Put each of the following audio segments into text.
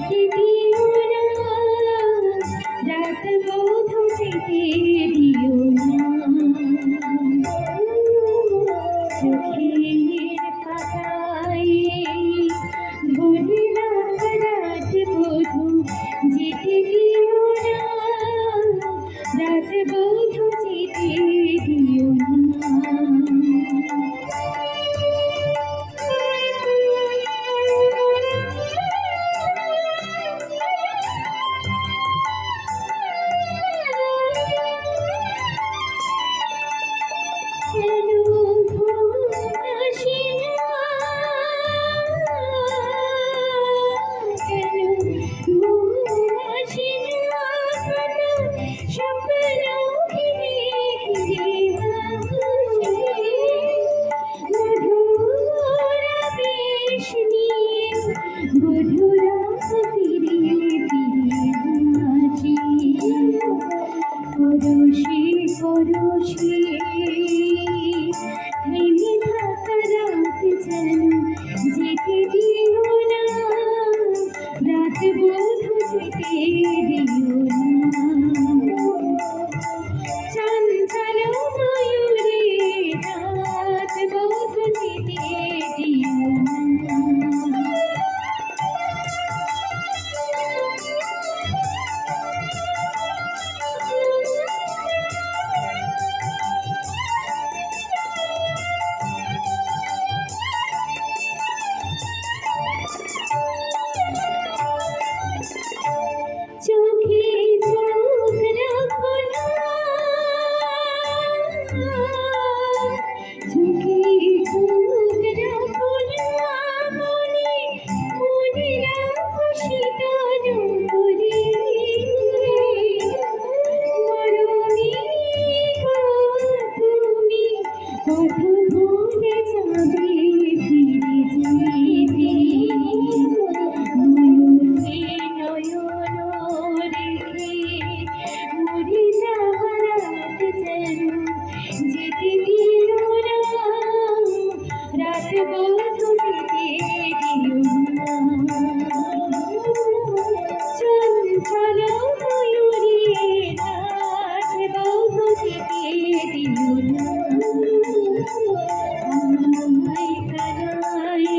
যেতে দিও না, রাত বধূ যেতে দিও না। চোখের পাতায় ধরে রাখ রাত বধূ যেতে দিও না, রাত বধূ যেতে দিও না। পরশে পরশে থেমে থাকা রাত যেন যেতে দিও না, রাত বধূ যেতে দিও না। চঞ্চল ময়ূরে রাত বধূ যেতে দিও না। চোখে চোখ রাখো না, চোখে চোখ রাখো না, মনে মনে রাখো শীতল করে। মরণে তুমি কত ভুলে যাবে ফিরে যেতে, নয়নে নয়ন রেখে মরে যাওয়া রাত যেন যেতে দিও না, রাত বধূ যেতে দিও না। চঞ্চল ময়ূরে রাত বধূ যেতে দিও না। আমায় কানায়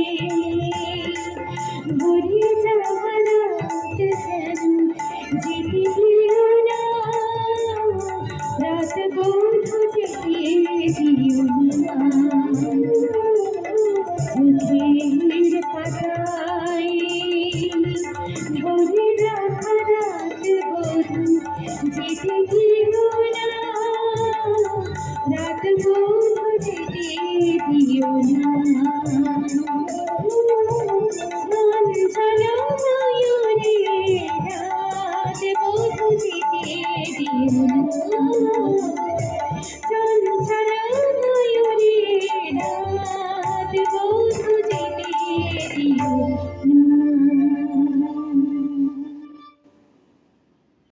ভরে যাওয়া রাত যেন যেতে দিও না, রাত বধূ যেতে দিও না। চোখের পাতায় ধরে রাখা রাত বধূ যেতে দিও না, রাত বধূ যেতে দিও না। চঞ্চল ময়ূরে রাত বধূ যেতে দিও না, চঞ্চল ময়ূরে রাত বধূ যেতে দিও